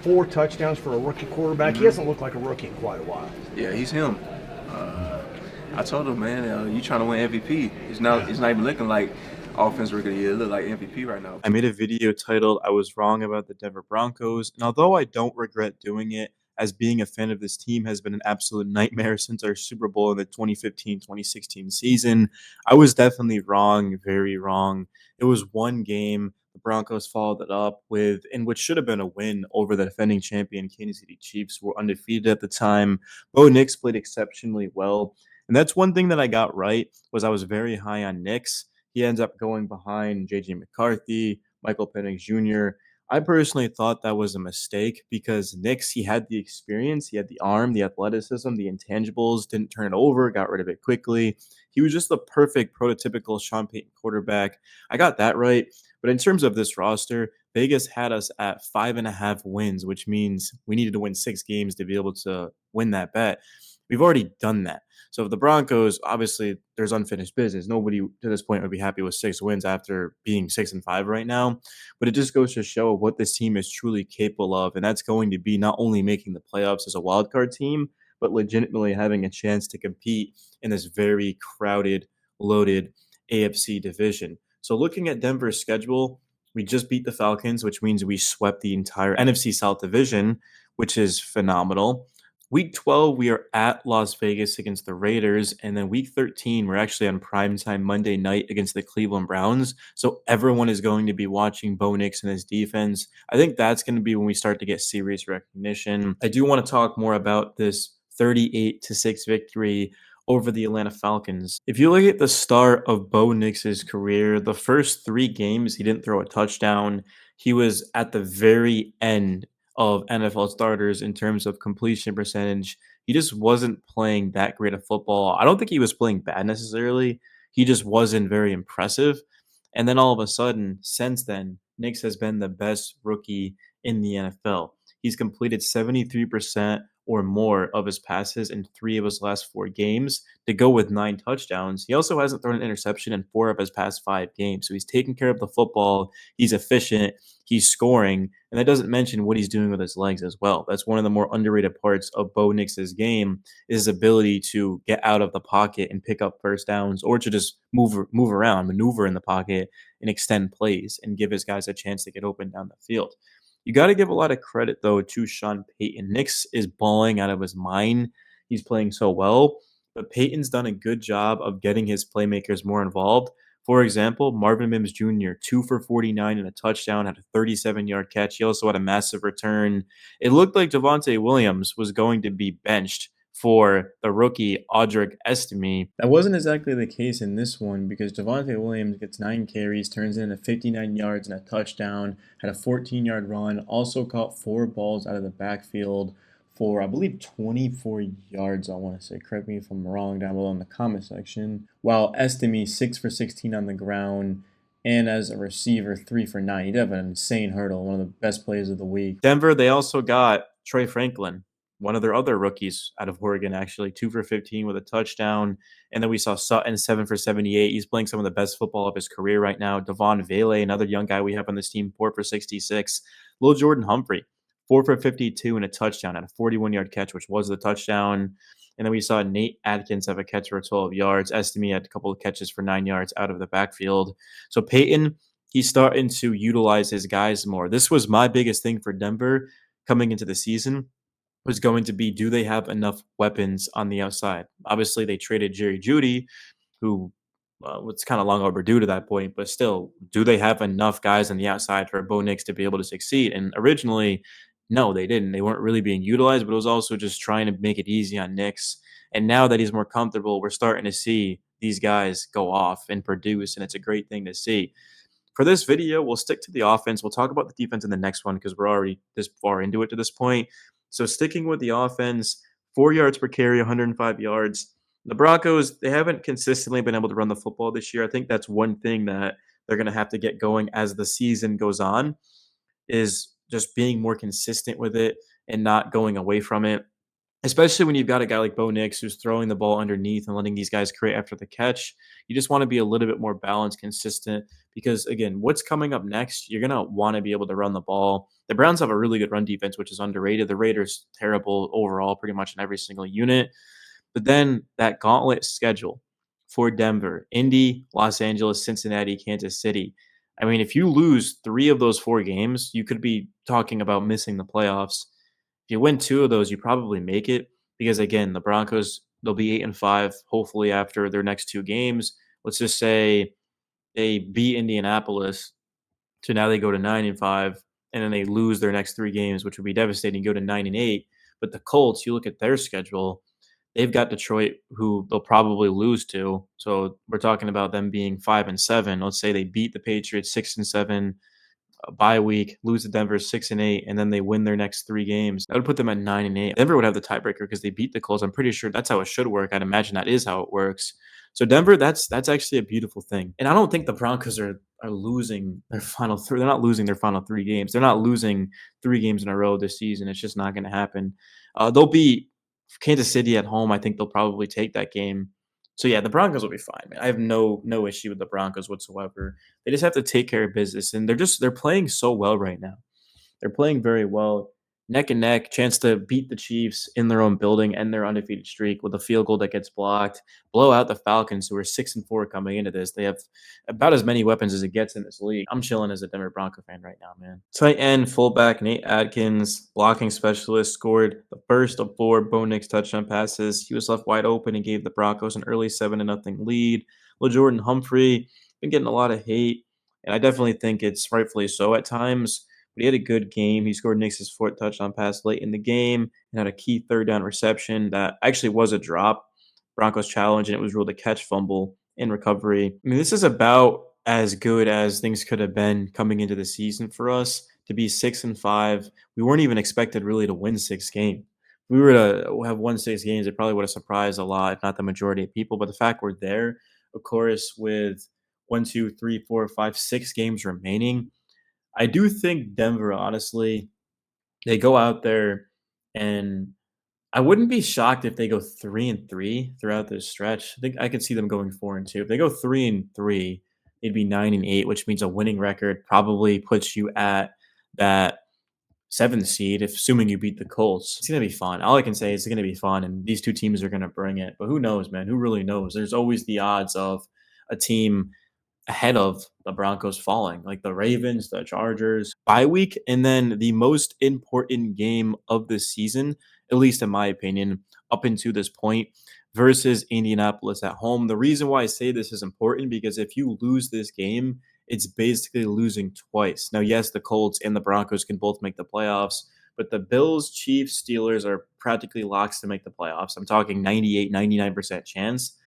4 touchdowns for a rookie quarterback. He hasn't looked like a rookie in quite a while. Yeah, he's him. Uh, I told him, man, you trying to win MVP. It's not. Yeah. It's not even looking like offense rookie of the year. It look like MVP right now. I made a video titled "I Was Wrong About the Denver Broncos," and although I don't regret doing it, as being a fan of this team has been an absolute nightmare since our Super Bowl in the 2015-2016 season, I was definitely wrong, very wrong. It was one game. The Broncos followed it up with, in which should have been a win over the defending champion Kansas City Chiefs, who were undefeated at the time. Bo Nix played exceptionally well. And that's one thing that I got right was I was very high on Nix. He ends up going behind J.J. McCarthy, Michael Penix Jr. I personally thought that was a mistake because Nix, he had the experience, he had the arm, the athleticism, the intangibles, didn't turn it over, got rid of it quickly. He was just the perfect prototypical Sean Payton quarterback. I got that right. But in terms of this roster, Vegas had us at 5.5 wins, which means we needed to win 6 games to be able to win that bet. We've already done that. So if the Broncos, obviously, there's unfinished business. Nobody to this point would be happy with 6 wins after being 6-5 right now. But it just goes to show what this team is truly capable of, and that's going to be not only making the playoffs as a wild card team, but legitimately having a chance to compete in this very crowded, loaded AFC division. So looking at Denver's schedule, we just beat the Falcons, which means we swept the entire NFC South division, which is phenomenal. Week 12, we are at Las Vegas against the Raiders. And then week 13, we're actually on primetime Monday night against the Cleveland Browns. So everyone is going to be watching Bo Nix and his defense. I think that's going to be when we start to get serious recognition. I do want to talk more about this 38-6 victory over the Atlanta Falcons. If you look at the start of Bo Nix's career, the first 3 games, he didn't throw a touchdown. He was at the very end of NFL starters in terms of completion percentage. He just wasn't playing that great of football. I don't think he was playing bad necessarily. He just wasn't very impressive. And then all of a sudden, since then, Nix has been the best rookie in the NFL. He's completed 73% or more of his passes in 3 of his last 4 games to go with 9 touchdowns. He also hasn't thrown an interception in 4 of his past 5 games. So he's taking care of the football. He's efficient. He's scoring. And that doesn't mention what he's doing with his legs as well. That's one of the more underrated parts of Bo Nix's game is his ability to get out of the pocket and pick up first downs or to just move around, maneuver in the pocket and extend plays and give his guys a chance to get open down the field. You got to give a lot of credit, though, to Sean Payton. Nix is balling out of his mind. He's playing so well, but Payton's done a good job of getting his playmakers more involved. For example, Marvin Mims Jr., 2 for 49 and a touchdown, had a 37-yard catch. He also had a massive return. It looked like Javonte Williams was going to be benched for the rookie Audric Estime. That wasn't exactly the case in this one because Javonte Williams gets 9 carries, turns in a 59 yards and a touchdown, had a 14-yard run, also caught 4 balls out of the backfield for, I believe, 24 yards, I want to say. Correct me if I'm wrong down below in the comment section. While Estime, 6 for 16 on the ground, and as a receiver, 3 for 9. He did have an insane hurdle, one of the best plays of the week. Denver, they also got Trey Franklin, one of their other rookies out of Oregon, actually, 2 for 15 with a touchdown. And then we saw Sutton, 7 for 78. He's playing some of the best football of his career right now. Devon Vele, another young guy we have on this team, 4 for 66. Lil Jordan Humphrey, 4 for 52 and a touchdown and a 41-yard catch, which was the touchdown. And then we saw Nate Adkins have a catch for 12 yards. Estime had a couple of catches for 9 yards out of the backfield. So Peyton, he's starting to utilize his guys more. This was my biggest thing for Denver coming into the season was going to be, do they have enough weapons on the outside? Obviously, they traded Jerry Jeudy, who was kind of long overdue to that point, but still, do they have enough guys on the outside for Bo Nix to be able to succeed? And originally, no, they didn't. They weren't really being utilized, but it was also just trying to make it easy on Nix. And now that he's more comfortable, we're starting to see these guys go off and produce, and it's a great thing to see. For this video, we'll stick to the offense. We'll talk about the defense in the next one because we're already this far into it to this point. So sticking with the offense, 4 yards per carry, 105 yards. The Broncos, they haven't consistently been able to run the football this year. I think that's one thing that they're going to have to get going as the season goes on is just being more consistent with it and not going away from it. especially when you've got a guy like Bo Nix who's throwing the ball underneath and letting these guys create after the catch. You just want to be a little bit more balanced, consistent, because again, what's coming up next, you're going to want to be able to run the ball. The Browns have a really good run defense, which is underrated. The Raiders terrible overall, pretty much in every single unit. But then that gauntlet schedule for Denver, Indy, Los Angeles, Cincinnati, Kansas City. I mean, if you lose 3 of those 4 games, you could be talking about missing the playoffs. If you win 2 of those, you probably make it because again, the Broncos, they'll be 8-5 hopefully after their next 2 games. Let's just say they beat Indianapolis, so now they go to 9-5, and then they lose their next 3 games, which would be devastating, go to 9-8. But the Colts, you look at their schedule, they've got Detroit, who they'll probably lose to. So we're talking about them being 5-7. Let's say they beat the Patriots 6-7, bye week, lose to Denver 6-8, and then they win their next 3 games. That would put them at 9-8. Denver would have the tiebreaker because they beat the Colts. I'm pretty sure that's how it should work. I'd imagine that is how it works. So Denver, that's actually a beautiful thing. And I don't think the Broncos are losing their final 3. They're not losing their final 3 games. They're not losing 3 games in a row this season. It's just not going to happen. They'll beat Kansas City at home. I think they'll probably take that game. So yeah, the Broncos will be fine, man. I have no issue with the Broncos whatsoever. They just have to take care of business, and they're playing so well right now. They're playing very well, neck and neck, chance to beat the Chiefs in their own building and their undefeated streak with a field goal that gets blocked, blow out the Falcons, who are 6-4 coming into this. They have about as many weapons as it gets in this league. I'm chilling as a Denver Bronco fan right now, man. Tight end, fullback Nate Adkins, blocking specialist, scored the first of 4 Bo Nix touchdown passes. He was left wide open and gave the Broncos an early 7-0 lead. LaJordan Humphrey been getting a lot of hate, and I definitely think it's rightfully so at times. But he had a good game. He scored Nix's 4th touchdown pass late in the game and had a key 3rd down reception that actually was a drop. Broncos challenge, and it was ruled a catch fumble in recovery. I mean, this is about as good as things could have been coming into the season for us to be 6-5. We weren't even expected really to win 6 games. If we were to have won 6 games, it probably would have surprised a lot, if not the majority of people. But the fact we're there, of course, with 1, 2, 3, 4, 5, 6 games remaining, I do think Denver, honestly, they go out there and I wouldn't be shocked if they go 3-3 throughout this stretch. I think I could see them going 4-2. If they go 3-3, it'd be 9-8, which means a winning record probably puts you at that 7th seed, if assuming you beat the Colts. It's gonna be fun. All I can say is it's gonna be fun, and these 2 teams are gonna bring it. But who knows, man? Who really knows? There's always the odds of a team ahead of the Broncos falling, like the Ravens, the Chargers, bye week, and then the most important game of the season, at least in my opinion, up into this point, versus Indianapolis at home. The reason why I say this is important because if you lose this game, it's basically losing twice. Now, yes, the Colts and the Broncos can both make the playoffs, but the Bills, Chiefs, Steelers are practically locks to make the playoffs. I'm talking 98, 99% chance.